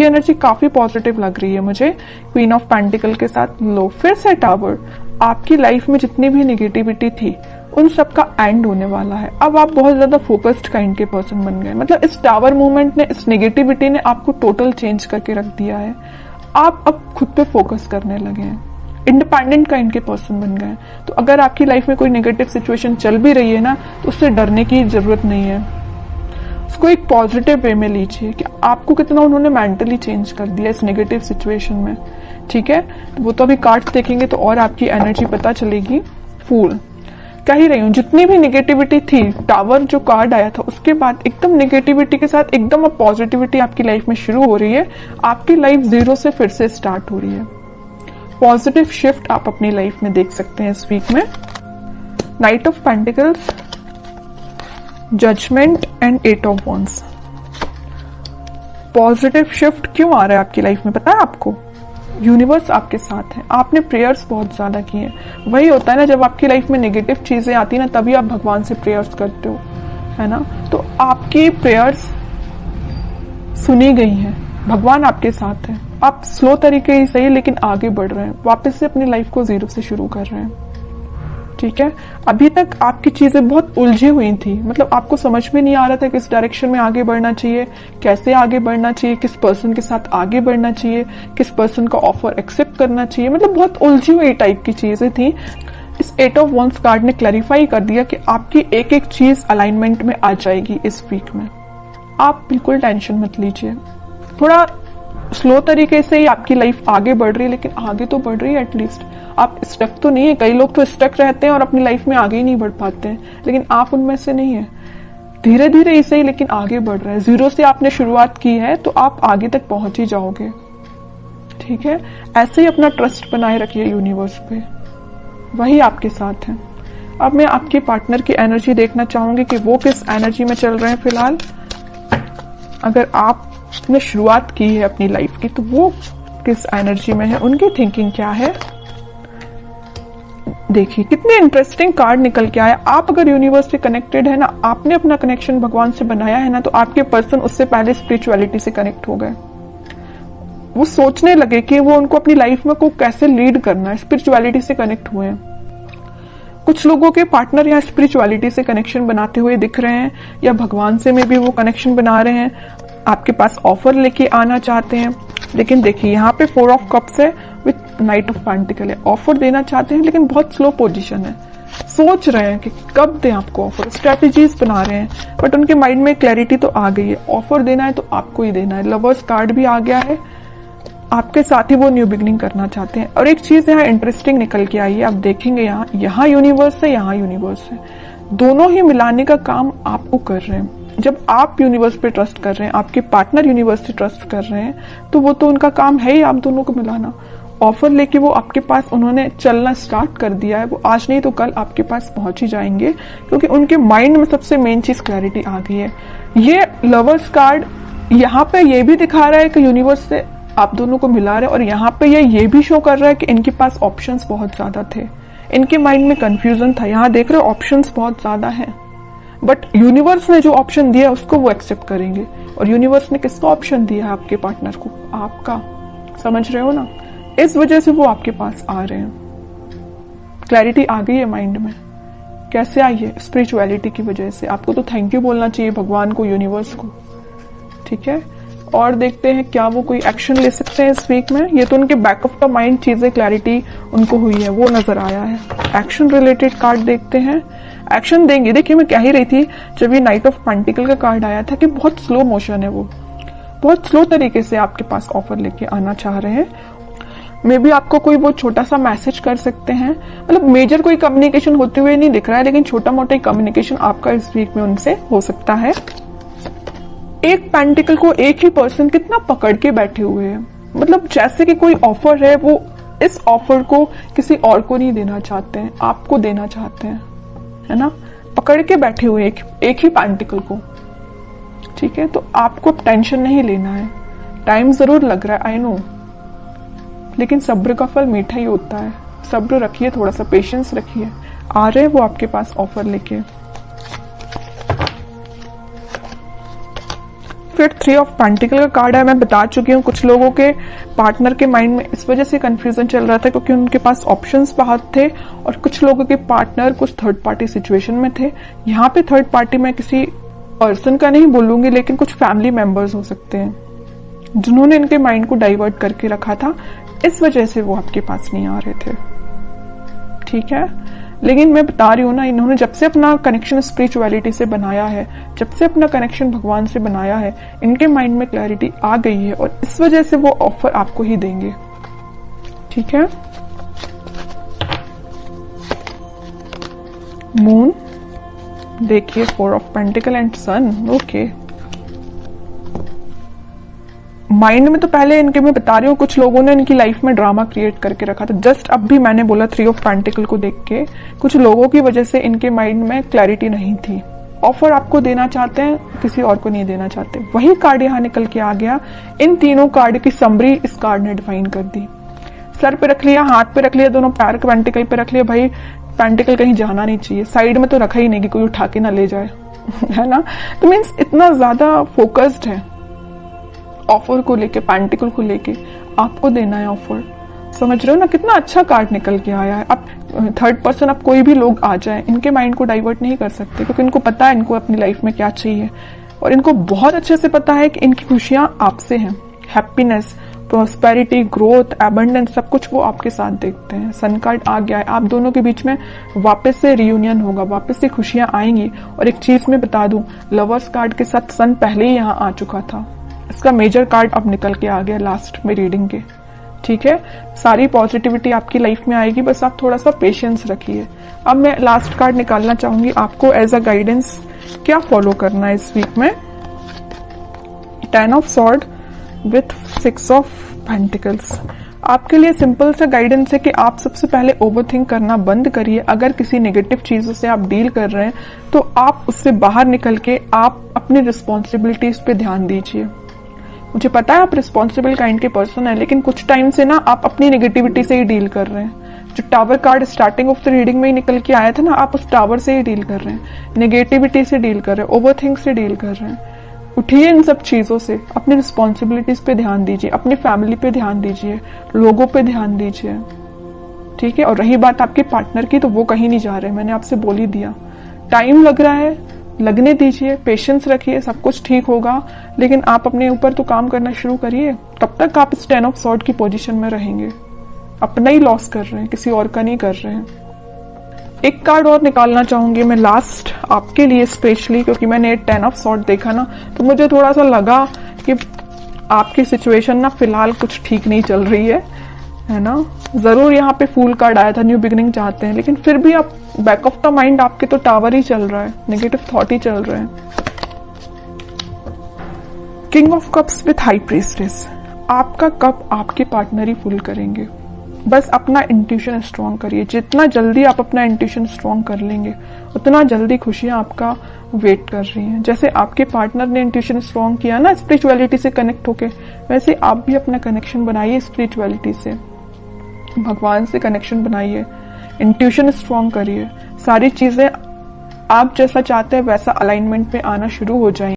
आपकी एनर्जी काफी पॉजिटिव लग रही है मुझे, क्वीन ऑफ पेंटिकल के साथ लो। फिर से टावर, आपकी लाइफ में जितनी भी नेगेटिविटी थी उन सब का एंड होने वाला है। अब आप बहुत ज्यादा फोकस्ड काइंड के पर्सन बन गए। मतलब इस टावर मूवमेंट ने, इस नेगेटिविटी ने आपको टोटल चेंज करके रख दिया है। आप अब खुद पे फोकस करने लगे हैं, इंडिपेंडेंट काइंड के पर्सन बन गए। तो अगर आपकी लाइफ में कोई नेगेटिव सिचुएशन चल भी रही है ना, तो उससे डरने की जरूरत नहीं है। उसको एक पॉजिटिव वे में लीजिए कि आपको कितना उन्होंने मेंटली चेंज कर दिया इस नेगेटिव सिचुएशन में। ठीक है, तो वो तो अभी कार्ड्स देखेंगे तो और आपकी एनर्जी पता चलेगी। फूल, कह ही रही हूँ, जितनी भी नेगेटिविटी थी, टावर जो कार्ड आया था उसके बाद एकदम नेगेटिविटी के साथ एकदम अब पॉजिटिविटी आपकी लाइफ में शुरू हो रही है। आपकी लाइफ जीरो से फिर से स्टार्ट हो रही है। पॉजिटिव शिफ्ट आप अपनी लाइफ में देख सकते हैं इस वीक में। Knight of pentacles, judgement and eight of wands. Positive shift क्यों आ रहा है आपकी लाइफ में पता है आपको? यूनिवर्स आपके साथ है। आपने प्रेयर्स बहुत ज्यादा की हैं। वही होता है ना, जब आपकी लाइफ में नेगेटिव चीजें आती है ना, तभी आप भगवान से प्रेयर्स करते हो, है ना। तो आपकी प्रेयर्स सुनी गई हैं, भगवान आपके साथ है। आप स्लो तरीके ही सही लेकिन आगे बढ़ रहे हैं, वापस से अपनी लाइफ को जीरो से शुरू कर रहे हैं। ठीक है, अभी तक आपकी चीजें बहुत उलझी हुई थी। मतलब आपको समझ में नहीं आ रहा था किस डायरेक्शन में आगे बढ़ना चाहिए, कैसे आगे बढ़ना चाहिए, किस पर्सन के साथ आगे बढ़ना चाहिए, किस पर्सन का ऑफर एक्सेप्ट करना चाहिए। मतलब बहुत उलझी हुई टाइप की चीजें थी। इस एट ऑफ वॉन्ड्स कार्ड ने क्लैरिफाई कर दिया कि आपकी एक एक चीज अलाइनमेंट में आ जाएगी इस वीक में। आप बिल्कुल टेंशन मत लीजिए। थोड़ा स्लो तरीके से ही आपकी लाइफ आगे बढ़ रही है, लेकिन आगे तो बढ़ रही है एटलीस्ट। आप स्टक तो नहीं है। कई लोग तो स्टक रहते हैं और अपनी लाइफ में आगे ही नहीं बढ़ पाते हैं, लेकिन आप उनमें से नहीं है। धीरे धीरे इसे ही लेकिन आगे बढ़ रहे हैं। जीरो से आपने शुरुआत की है तो आप आगे तक पहुंच ही जाओगे। ठीक है, ऐसे ही अपना ट्रस्ट बनाए रखिए यूनिवर्स पे, वही आपके साथ है। अब मैं आपके पार्टनर की एनर्जी देखना चाहूंगी कि वो किस एनर्जी में चल रहे हैं फिलहाल। अगर आपने शुरुआत की है अपनी लाइफ की तो वो किस एनर्जी में है, उनकी थिंकिंग क्या है। देखिए कितने इंटरेस्टिंग कार्ड निकल के आया। आप अगर यूनिवर्स से कनेक्टेड है ना, आपने अपना कनेक्शन भगवान से बनाया है ना, तो आपके पर्सन उससे पहले स्पिरिचुअलिटी से कनेक्ट हो गए। वो सोचने लगे कि वो उनको अपनी लाइफ में को कैसे लीड करना है, स्पिरिचुअलिटी से कनेक्ट हुए हैं। कुछ लोगों के पार्टनर यहाँ स्पिरिचुअलिटी से कनेक्शन बनाते हुए दिख रहे हैं, या भगवान से में भी वो कनेक्शन बना रहे हैं, आपके पास ऑफर लेके आना चाहते हैं। लेकिन देखिए यहाँ पे 4 ऑफ कप्स है विथ नाइट ऑफ पेंटिकल है। ऑफर देना चाहते हैं लेकिन बहुत स्लो पोजीशन है। सोच रहे हैं कि कब दें आपको ऑफर, स्ट्रेटेजीज बना रहे हैं, बट उनके माइंड में क्लैरिटी तो आ गई है। ऑफर देना है तो आपको ही देना है। लवर्स कार्ड भी आ गया है, आपके साथ ही वो न्यू बिगनिंग करना चाहते हैं। और एक चीज यहाँ इंटरेस्टिंग निकल के आई है, आप देखेंगे यहाँ यूनिवर्स है, यहाँ यूनिवर्स है, दोनों ही मिलाने का काम आपको कर रहे हैं। जब आप यूनिवर्स पे ट्रस्ट कर रहे हैं, आपके पार्टनर यूनिवर्स से ट्रस्ट कर रहे हैं, तो वो तो उनका काम है ही आप दोनों को मिलाना। ऑफर लेके वो आपके पास उन्होंने चलना स्टार्ट कर दिया है। वो आज नहीं तो कल आपके पास पहुंच ही जाएंगे, क्योंकि उनके माइंड में सबसे मेन चीज क्लैरिटी आ गई है। ये लवर्स कार्ड यहाँ पे ये भी दिखा रहा है कि यूनिवर्स से आप दोनों को मिला रहे हैं, और यहाँ पे ये भी शो कर रहा है कि इनके पास ऑप्शंस बहुत ज्यादा थे, इनके माइंड में कंफ्यूजन था। यहाँ देख रहे हो ऑप्शंस बहुत ज्यादा है, बट यूनिवर्स ने जो ऑप्शन दिया उसको वो एक्सेप्ट करेंगे। और यूनिवर्स ने किसका ऑप्शन दिया है आपके पार्टनर को? आपका। समझ रहे हो ना? इस वजह से वो आपके पास आ रहे हैं। क्लैरिटी आ गई है माइंड में। कैसे आई है? स्पिरिचुअलिटी की वजह से। आपको तो थैंक यू बोलना चाहिए भगवान को, यूनिवर्स को। ठीक है, और देखते हैं क्या वो कोई एक्शन ले सकते हैं इस वीक में। ये तो उनके बैक ऑफ द माइंड चीजें क्लैरिटी उनको हुई है, वो नजर आया है। एक्शन रिलेटेड कार्ड देखते हैं, एक्शन देंगे। देखिए मैं कह ही रही थी जब ये नाइट ऑफ पेंटिकल का कार्ड आया था कि बहुत स्लो मोशन है, वो बहुत स्लो तरीके से आपके पास ऑफर लेके आना चाह रहे हैं। मे बी आपको कोई वो छोटा सा मैसेज कर सकते हैं। मतलब मेजर कोई कम्युनिकेशन होते हुए नहीं दिख रहा है, लेकिन छोटा मोटा कम्युनिकेशन आपका इस वीक में उनसे हो सकता है। एक पेंटिकल को एक ही पर्सन कितना पकड़ के बैठे हुए हैं। मतलब जैसे कि कोई ऑफर है, वो इस ऑफर को किसी और को नहीं देना चाहते हैं, आपको देना चाहते हैं, है ना। पकड़ के बैठे हुए एक ही पेंटिकल को। ठीक है, तो आपको टेंशन नहीं लेना है। टाइम जरूर लग रहा है, आई नो, लेकिन सब्र का फल मीठा ही होता है। सब्र रखिए, थोड़ा सा पेशेंस रखिए। आ रहे वो आपके पास ऑफर लेके। फिर 3 ऑफ पेंटिकल का कार्ड है। मैं बता चुकी हूँ कुछ लोगों के पार्टनर के माइंड में इस वजह से कंफ्यूजन चल रहा था क्योंकि उनके पास ऑप्शंस बहुत थे और कुछ लोगों के पार्टनर कुछ थर्ड पार्टी सिचुएशन में थे। यहाँ पे थर्ड पार्टी मैं किसी पर्सन का नहीं बोलूंगी, लेकिन कुछ फैमिली मेंबर्स हो सकते हैं जिन्होंने इनके माइंड को डाइवर्ट करके रखा था, इस वजह से वो आपके पास नहीं आ रहे थे। ठीक है, लेकिन मैं बता रही हूँ ना, इन्होंने जब से अपना कनेक्शन स्पिरिचुअलिटी से बनाया है, जब से अपना कनेक्शन भगवान से बनाया है, इनके माइंड में क्लैरिटी आ गई है और इस वजह से वो ऑफर आपको ही देंगे। ठीक है, मून देखिए, 4 of pentacle and sun. Okay, mind में तो पहले इनके मैं बता रही हूँ कुछ लोगों ने इनकी लाइफ में ड्रामा क्रिएट करके रखा था। जस्ट अब भी मैंने बोला 3 ऑफ पेंटिकल को देख के कुछ लोगों की वजह से इनके माइंड में क्लैरिटी नहीं थी। ऑफर आपको देना चाहते हैं, किसी और को नहीं देना चाहते। वही कार्ड यहाँ निकल के आ गया। इन तीनों कार्ड की समरी इस कार्ड ने डिफाइन कर दी। सर पे रख लिया, हाथ पे रख लिया, दोनों पैर पेंटिकल पे रख लिया। भाई पेंटिकल कहीं जाना नहीं चाहिए, साइड में तो रखा ही नहीं कि कोई उठा के ना ले जाए है ना। तो मीन्स इतना ज्यादा फोकस्ड है ऑफर को लेके, पेंटिकल को लेके आपको देना है ऑफर। समझ रहे हो ना, कितना अच्छा कार्ड निकल के आया है। अब थर्ड पर्सन, अब कोई भी लोग आ जाए, इनके माइंड को डाइवर्ट नहीं कर सकते क्योंकि इनको पता है इनको अपनी लाइफ में क्या चाहिए और इनको बहुत अच्छे से पता है कि इनकी खुशियां आपसे हैं। हैप्पीनेस, प्रॉस्पेरिटी, ग्रोथ, एबंडेंस, सब कुछ वो आपके साथ देखते हैं। सन कार्ड आ गया है, आप दोनों के बीच में वापस से रियूनियन होगा, वापस से खुशियां आएंगी। और एक चीज मैं बता दूं, लवर्स कार्ड के साथ सन पहले ही यहाँ आ चुका था। इसका मेजर कार्ड अब निकल के आ गया लास्ट में रीडिंग के। ठीक है, सारी पॉजिटिविटी आपकी लाइफ में आएगी, बस आप थोड़ा सा पेशेंस रखिए। अब मैं लास्ट कार्ड निकालना चाहूंगी, आपको एज अ गाइडेंस क्या फॉलो करना है इस वीक में। 10 of sword with 6 of pentacles. आपके लिए सिंपल सा गाइडेंस है कि आप सबसे पहले ओवरथिंक करना बंद करिए। अगर किसी नेगेटिव चीजों से आप डील कर रहे हैं तो आप उससे बाहर निकल के आप अपनी रिस्पॉन्सिबिलिटीज पे ध्यान दीजिए। मुझे पता है आप रिस्पॉन्सिबल काइंड के पर्सन है, लेकिन कुछ टाइम से ना आप अपनी नेगेटिविटी से ही डील कर रहे हैं। जो tower card starting of the reading में ही निकल के आया था ना, आप उस टावर से ही डील कर रहे हैं, नेगेटिविटी से डील कर रहे हैं, ओवरथिंक से डील कर रहे हैं। उठिए इन सब चीजों से, अपनी रिस्पॉन्सिबिलिटीज पे ध्यान दीजिए, अपनी फैमिली पे ध्यान दीजिए, लोगों पे ध्यान दीजिए। ठीक है, और रही बात आपके पार्टनर की, तो वो कहीं नहीं जा रहे, मैंने आपसे बोल ही दिया। टाइम लग रहा है, लगने दीजिए, पेशेंस रखिए, सब कुछ ठीक होगा। लेकिन आप अपने ऊपर तो काम करना शुरू करिए, तब तक आप इस 10 ऑफ सॉर्ड की पोजीशन में रहेंगे। अपना ही लॉस कर रहे हैं, किसी और का नहीं कर रहे हैं। एक कार्ड और निकालना चाहूंगी मैं लास्ट आपके लिए स्पेशली, क्योंकि मैंने 10 ऑफ सॉर्ड देखा ना, तो मुझे थोड़ा सा लगा कि आपकी सिचुएशन ना फिलहाल कुछ ठीक नहीं चल रही है ना। जरूर यहाँ पे फूल कार्ड आया था, न्यू बिगिनिंग चाहते हैं, लेकिन फिर भी आप बैक ऑफ द माइंड आपके तो टावर ही चल रहा है, नेगेटिव थॉट ही चल रहे हैं। King of cups with high priestess. आपका कप आपके पार्टनर ही फुल करेंगे। बस अपना इंट्यूशन स्ट्रॉन्ग करिए। जितना जल्दी आप अपना इंट्यूशन स्ट्रॉन्ग कर लेंगे, उतना जल्दी खुशियां आपका वेट कर रही हैं। जैसे आपके पार्टनर ने इंट्यूशन स्ट्रॉन्ग किया ना स्पिरिचुअलिटी से कनेक्ट होके, वैसे आप भी अपना कनेक्शन बनाइए स्पिरिचुअलिटी से, भगवान से कनेक्शन बनाइए, इंट्यूशन स्ट्रॉन्ग करिए। सारी चीजें आप जैसा चाहते हैं वैसा अलाइनमेंट में आना शुरू हो जाएंगी।